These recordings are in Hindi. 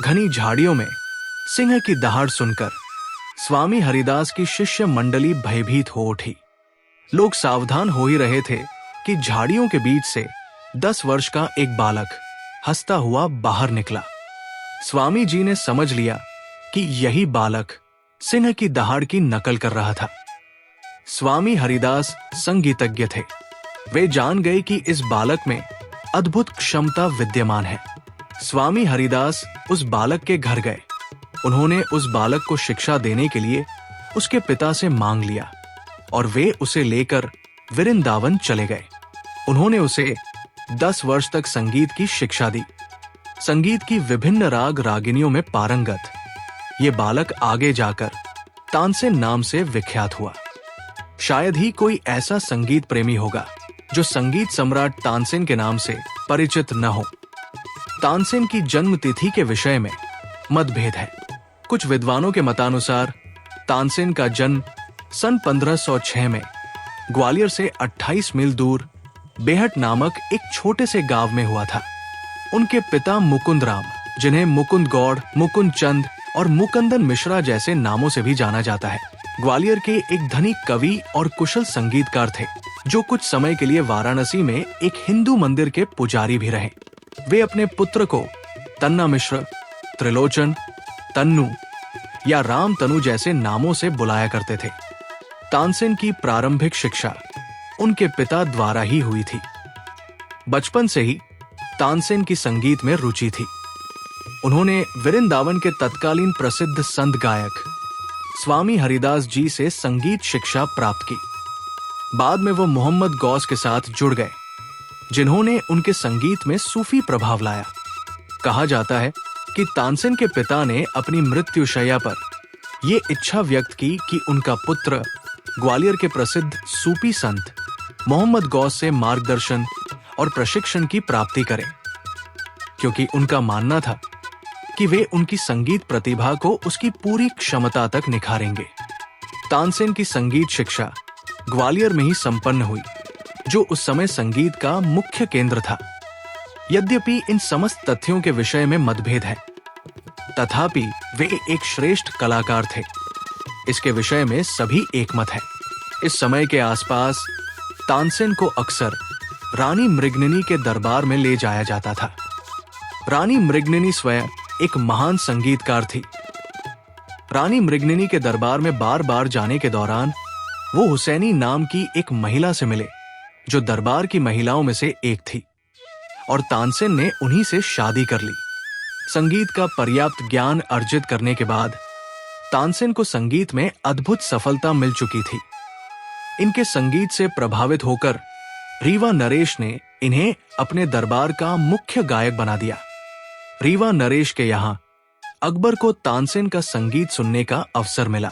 घनी झाड़ियों में सिंह की दहाड़ सुनकर स्वामी हरिदास की शिष्य मंडली भयभीत हो उठी। लोग सावधान हो ही रहे थे कि झाड़ियों के बीच से 10 वर्ष का एक बालक हंसता हुआ बाहर निकला। स्वामी जी ने समझ लिया कि यही बालक सिंह की दहाड़ की नकल कर रहा था। स्वामी हरिदास संगीतज्ञ थे। वे जान गए कि इस बालक में अद्भुत क्षमता विद्यमान है। स्वामी हरिदास उस बालक के घर गए। उन्होंने उस बालक को शिक्षा देने के लिए उसके पिता से मांग लिया और वे उसे लेकर वृंदावन चले गए। उन्होंने उसे 10 वर्ष तक संगीत की शिक्षा दी। संगीत की विभिन्न राग रागिनियों में पारंगत ये बालक आगे जाकर तानसेन नाम से विख्यात हुआ। शायद ही कोई ऐसा संगीत प्रेमी होगा जो संगीत सम्राट तानसेन के नाम से परिचित न हो। तानसेन की जन्म तिथि के विषय में मतभेद है। कुछ विद्वानों के मतानुसार तानसेन का जन्म सन 1506 में ग्वालियर से 28 मील दूर बेहट नामक एक छोटे से गांव में हुआ था। उनके पिता मुकुंद राम, जिन्हें मुकुंद गौड़, मुकुंद चंद और मुकुंदन मिश्रा जैसे नामों से भी जाना जाता है, ग्वालियर के एक धनी कवि और कुशल संगीतकार थे, जो कुछ समय के लिए वाराणसी में एक हिंदू मंदिर के पुजारी भी रहे। वे अपने पुत्र को तन्ना मिश्र, त्रिलोचन, तन्नू या राम तनु जैसे नामों से बुलाया करते थे। तानसेन की प्रारंभिक शिक्षा उनके पिता द्वारा ही हुई थी। बचपन से ही तानसेन की संगीत में रुचि थी। उन्होंने वृंदावन के तत्कालीन प्रसिद्ध संत गायक स्वामी हरिदास जी से संगीत शिक्षा प्राप्त की। बाद में वो मोहम्मद गौस के साथ जुड़ गए, जिन्होंने उनके संगीत में सूफी प्रभाव लाया। कहा जाता है कि तानसेन के पिता ने अपनी मृत्युशैया पर यह इच्छा व्यक्त की कि उनका पुत्र ग्वालियर के प्रसिद्ध सूफी संत मोहम्मद गौस से मार्गदर्शन और प्रशिक्षण की प्राप्ति करें, क्योंकि उनका मानना था कि वे उनकी संगीत प्रतिभा को उसकी पूरी क्षमता तक निखारेंगे। तानसेन की संगीत शिक्षा ग्वालियर में ही संपन्न हुई, जो उस समय संगीत का मुख्य केंद्र था। यद्यपि इन समस्त तथ्यों के विषय में मतभेद है, तथापि वे एक श्रेष्ठ कलाकार थे, इसके विषय में सभी एकमत है। इस समय के आसपास तानसेन को अक्सर रानी मृगननी के दरबार में ले जाया जाता था। रानी मृगननी स्वयं एक महान संगीतकार थी। रानी मृगननी के दरबार में बार बार जाने के दौरान वो हुसैनी नाम की एक महिला से मिले, जो दरबार की महिलाओं में से एक थी, और तानसेन ने उन्हीं से शादी कर ली। संगीत का पर्याप्त ज्ञान अर्जित करने के बाद तानसेन को संगीत में अद्भुत सफलता मिल चुकी थी। इनके संगीत से प्रभावित होकर रीवा नरेश ने इन्हें अपने दरबार का मुख्य गायक बना दिया। रीवा नरेश के यहाँ अकबर को तानसेन का संगीत सुनने का अवसर मिला।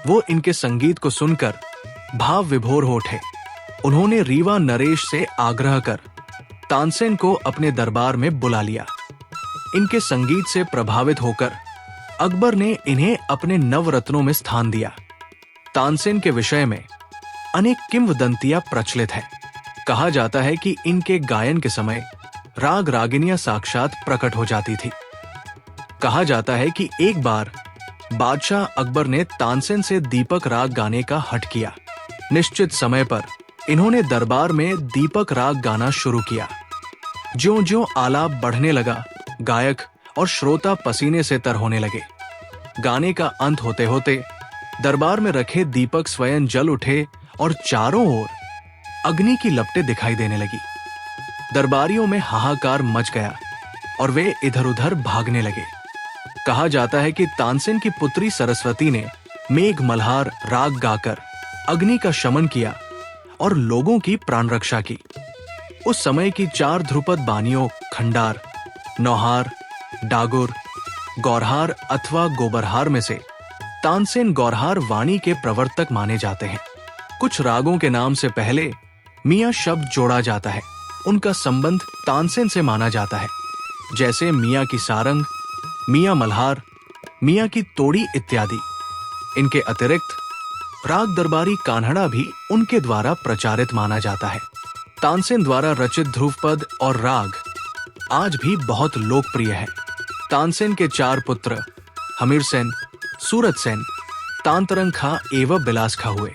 वो इनके संगीत को सुनकर भाव विभोर हो उठे। उन्होंने रीवा नरेश से आग्रह कर तानसेन को अपने दरबार में बुला लिया। इनके संगीत से प्रभावित होकर अकबर ने इन्हें अपने नवरत्नों में स्थान दिया। तानसेन के विषय में अनेक किंवदंतियां प्रचलित है। कहा जाता है कि इनके गायन के समय राग रागिनियां साक्षात प्रकट हो जाती थी। कहा जाता है कि एक बार बादशाह अकबर ने तानसेन से दीपक राग गाने का हठ किया। निश्चित समय पर इन्होंने दरबार में दीपक राग गाना शुरू किया। ज्यों-ज्यों आलाप बढ़ने लगा, गायक और श्रोता पसीने से तर होने लगे। गाने का अंत होते होते दरबार में रखे दीपक स्वयं जल उठे और चारों ओर अग्नि की लपटें दिखाई देने लगी। दरबारियों में हाहाकार मच गया और वे इधर-उधर भागने लगे। कहा जाता है कि तानसेन की पुत्री सरस्वती ने मेघ मल्हार राग गाकर अग्नि का शमन किया और लोगों की प्राण रक्षा की। उस समय की 4 ध्रुपद बानियों खंडार, नौहार, डागुर, गौरहार अथवा गोबरहार में से तानसेन गौरहार वाणी के प्रवर्तक माने जाते हैं। कुछ रागों के नाम से पहले मियां शब्द जोड़ा जाता है, उनका संबंध तानसेन से माना जाता है, जैसे मियां की सारंग, मियां मल्हार, मियां की तोड़ी इत्यादि। इनके अतिरिक्त राग दरबारी कान्हड़ा भी उनके द्वारा प्रचारित माना जाता है। तानसेन द्वारा रचित ध्रुवपद और राग आज भी बहुत लोकप्रिय है। तानसेन के 4 पुत्र हमीर सेन, सूरत सेन, तांतरंग खां एवं बिलास खां हुए।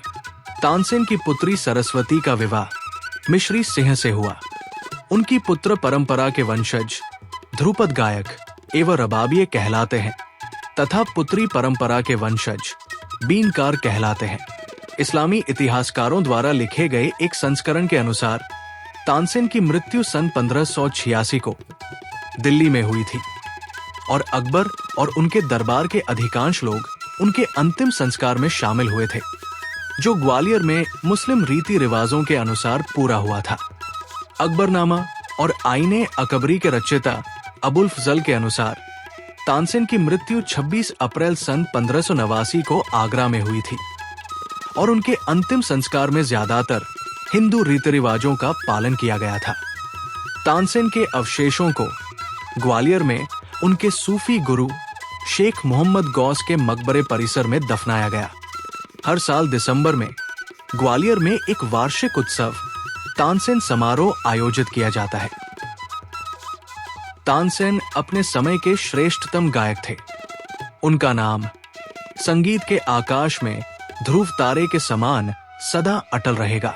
तानसेन की पुत्री सरस्वती का विवाह मिश्री सिंह से हुआ। उनकी पुत्र परंपरा के वंशज ध्रुपद गायक एवं रबाबिये कहलाते हैं तथा पुत्री परंपरा के वंशज बीनकार कहलाते हैं। इस्लामी इतिहासकारों द्वारा लिखे गए एक संस्करण के अनुसार तानसेन की मृत्यु सन 1586 को दिल्ली में हुई थी और अकबर और उनके दरबार के अधिकांश लोग उनके अंतिम संस्कार में शामिल हुए थे, जो ग्वालियर में मुस्लिम रीति रिवाजों के अनुसार पूरा हुआ था। अकबरनामा और आईने अकबरी के रचयिता अबुल फजल के अनुसार तानसेन की मृत्यु 26 अप्रैल सन 1589 को आगरा में हुई थी और उनके अंतिम संस्कार में ज्यादातर हिंदू रीति रिवाजों का पालन किया गया था। तानसेन के अवशेषों को ग्वालियर में उनके सूफी गुरु शेख मोहम्मद गौस के मकबरे परिसर में दफनाया गया। हर साल दिसंबर में ग्वालियर में एक वार्षिक उत्सव तानसेन समारोह आयोजित किया जाता है। तानसेन अपने समय के श्रेष्ठतम गायक थे। उनका नाम संगीत के आकाश में ध्रुव तारे के समान सदा अटल रहेगा।